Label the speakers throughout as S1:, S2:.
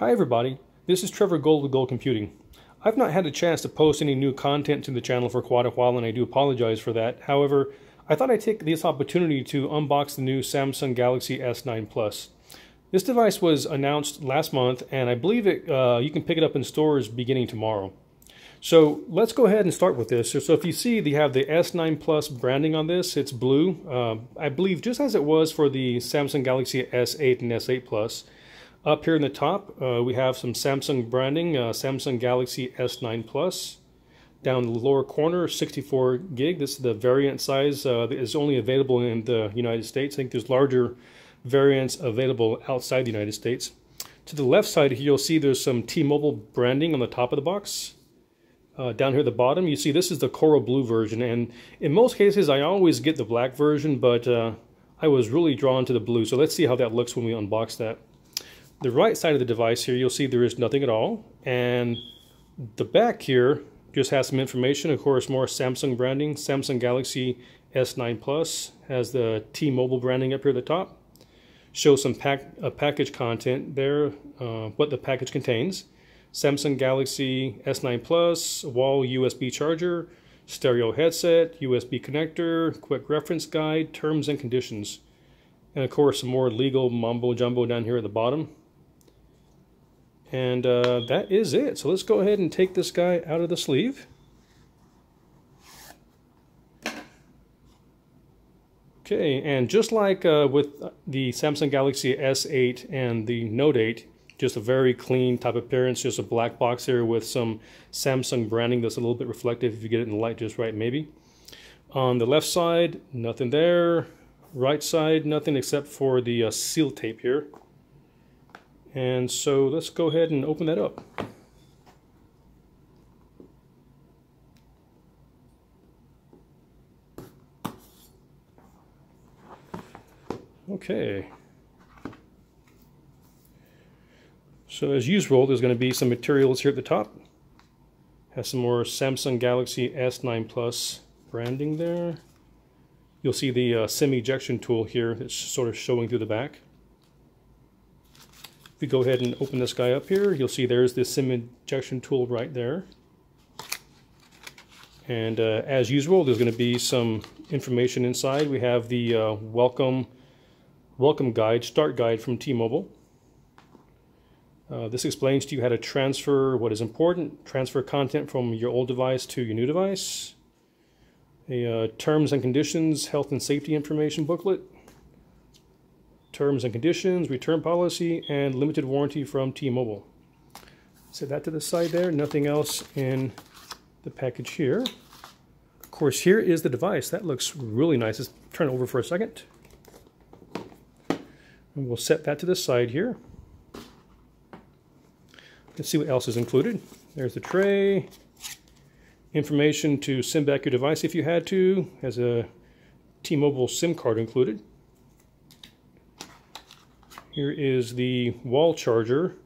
S1: Hi everybody, this is Trevor Gold with Gold Computing. I've not had a chance to post any new content to the channel for quite a while and I do apologize for that. However, I thought I'd take this opportunity to unbox the new Samsung Galaxy S9 Plus. This device was announced last month and I believe you can pick it up in stores beginning tomorrow. So let's go ahead and start with this. So if you see they have the S9 Plus branding on this, it's blue. I believe just as it was for the Samsung Galaxy S8 and S8 Plus. Up here in the top, we have some Samsung branding, Samsung Galaxy S9 Plus. Down in the lower corner, 64 gig. This is the variant size that is only available in the United States. I think there's larger variants available outside the United States. To the left side here, you'll see there's some T-Mobile branding on the top of the box. Down here at the bottom, you see this is the coral blue version. And in most cases, I always get the black version, but I was really drawn to the blue. So let's see how that looks when we unbox that. The right side of the device here, you'll see there is nothing at all. And the back here just has some information. Of course, more Samsung branding. Samsung Galaxy S9 Plus has the T-Mobile branding up here at the top. Shows some package content there, what the package contains. Samsung Galaxy S9 Plus, wall USB charger, stereo headset, USB connector, quick reference guide, terms and conditions. And of course, some more legal mumbo jumbo down here at the bottom. And that is it. So let's go ahead and take this guy out of the sleeve. Okay, and just like with the Samsung Galaxy S8 and the Note 8, just a very clean type appearance, just a black box here with some Samsung branding that's a little bit reflective if you get it in the light just right, maybe. On the left side, nothing there. Right side, nothing except for the seal tape here. And so let's go ahead and open that up. Okay. So as usual, there's going to be some materials here at the top. Has some more Samsung Galaxy S9 Plus branding there. You'll see the SIM ejection tool here that's sort of showing through the back. If we go ahead and open this guy up here, you'll see there's the SIM ejection tool right there. And as usual, there's going to be some information inside. We have the welcome guide, start guide from T-Mobile. This explains to you how to transfer what is important, transfer content from your old device to your new device. A terms and conditions, health and safety information booklet. Terms and conditions, return policy, and limited warranty from T-Mobile. Set that to the side there, nothing else in the package here. Of course, here is the device. That looks really nice. Let's turn it over for a second. And we'll set that to the side here. Let's see what else is included. There's the tray. Information to SIM back your device if you had to. Has a T-Mobile SIM card included. Here is the wall charger,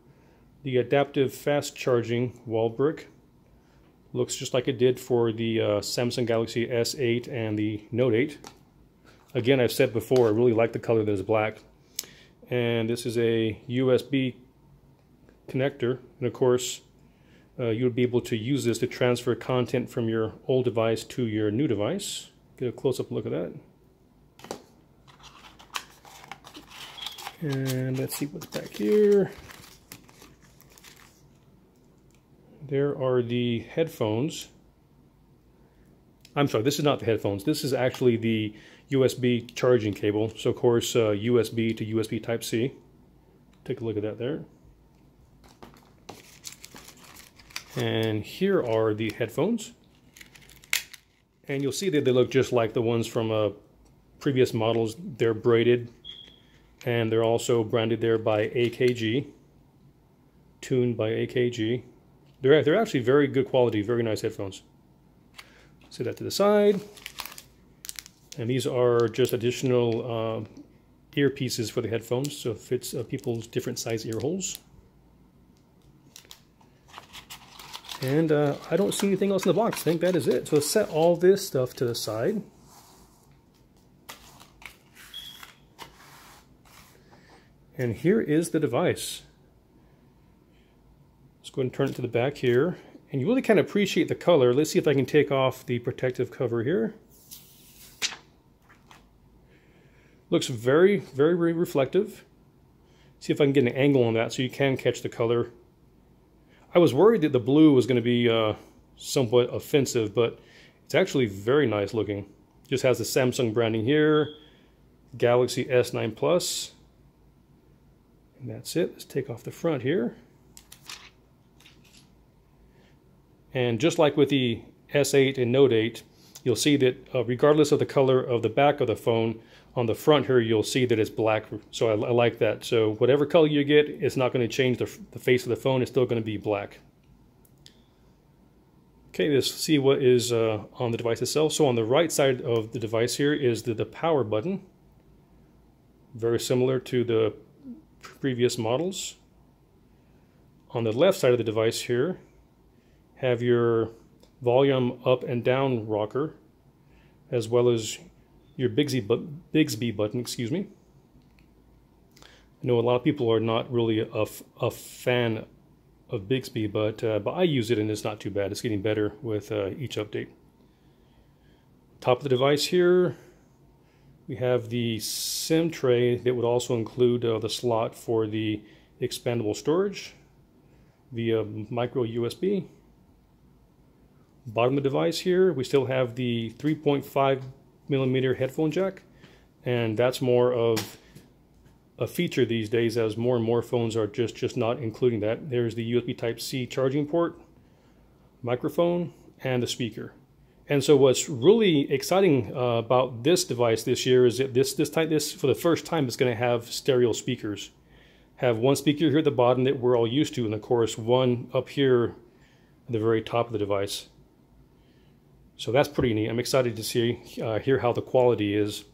S1: the adaptive fast charging wall brick. Looks just like it did for the Samsung Galaxy S8 and the Note 8. Again, I've said before, I really like the color that is black. And this is a USB connector. And of course, you would be able to use this to transfer content from your old device to your new device. Get a close-up look at that. And let's see what's back here. There are the headphones. I'm sorry, this is not the headphones. This is actually the USB charging cable. So of course, USB to USB Type-C. Take a look at that there. And here are the headphones. And you'll see that they look just like the ones from previous models. They're braided. And they're also branded there by AKG, tuned by AKG. They're actually very good quality, very nice headphones. Set that to the side. And these are just additional earpieces for the headphones, so it fits people's different size ear holes. And I don't see anything else in the box. I think that is it. So let's set all this stuff to the side. And here is the device. Let's go ahead and turn it to the back here. And you really kind of appreciate the color. Let's see if I can take off the protective cover here. Looks very, very, very reflective. See if I can get an angle on that so you can catch the color. I was worried that the blue was going to be somewhat offensive, but it's actually very nice looking. Just has the Samsung branding here, Galaxy S9 Plus. And that's it. Let's take off the front here. And just like with the S8 and Note 8, you'll see that regardless of the color of the back of the phone, on the front here you'll see that it's black. So I like that. So whatever color you get, it's not going to change the face of the phone. It's still going to be black. Okay, let's see what is on the device itself. So on the right side of the device here is the power button. Very similar to the previous models. On the left side of the device here, have your volume up and down rocker, as well as your Bixby button, excuse me. I know a lot of people are not really a fan of Bixby, but I use it and it's not too bad. It's getting better with each update. Top of the device here, we have the SIM tray that would also include the slot for the expandable storage via micro USB. Bottom of the device here, we still have the 3.5mm headphone jack, and that's more of a feature these days as more and more phones are just not including that. There's the USB Type-C charging port, microphone, and the speaker. And so what's really exciting about this device this year is that this for the first time it's going to have stereo speakers. Have one speaker here at the bottom that we're all used to, and of course one up here at the very top of the device. So that's pretty neat. I'm excited to hear how the quality is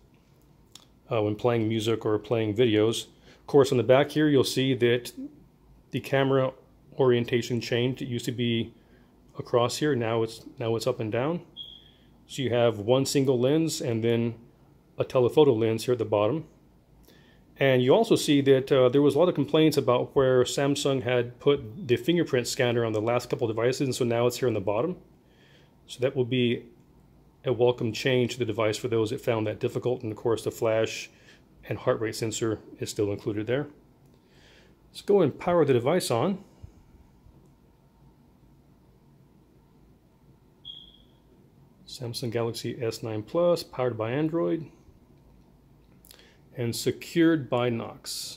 S1: when playing music or playing videos. Of course, on the back here, you'll see that the camera orientation changed. It used to be across here. Now it's up and down. So you have one single lens and then a telephoto lens here at the bottom. And you also see that there was a lot of complaints about where Samsung had put the fingerprint scanner on the last couple of devices, and so now it's here on the bottom. So that will be a welcome change to the device for those that found that difficult. And of course the flash and heart rate sensor is still included there. Let's go and power the device on. Samsung Galaxy S9 Plus, powered by Android and secured by Knox.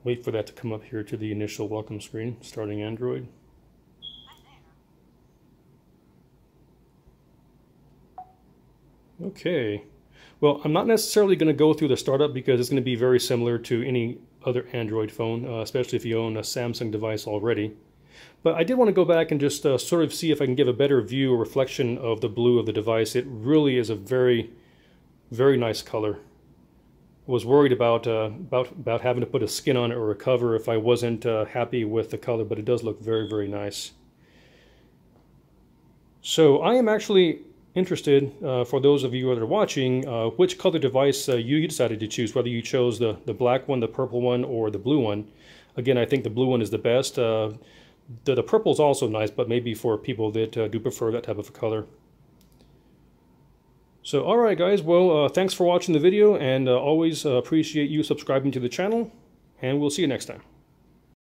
S1: Wait for that to come up here to the initial welcome screen, starting Android. Okay, well, I'm not necessarily going to go through the startup because it's going to be very similar to any other Android phone, especially if you own a Samsung device already. But I did want to go back and just sort of see if I can give a better view or reflection of the blue of the device. It really is a very, very nice color. Was worried about having to put a skin on it or a cover if I wasn't happy with the color, but it does look very, very nice. So I am actually interested, for those of you that are watching, which color device you decided to choose, whether you chose the black one, the purple one, or the blue one. Again, I think the blue one is the best. The purple is also nice, but maybe for people that do prefer that type of a color. So, alright guys, well, thanks for watching the video, and always appreciate you subscribing to the channel, and we'll see you next time.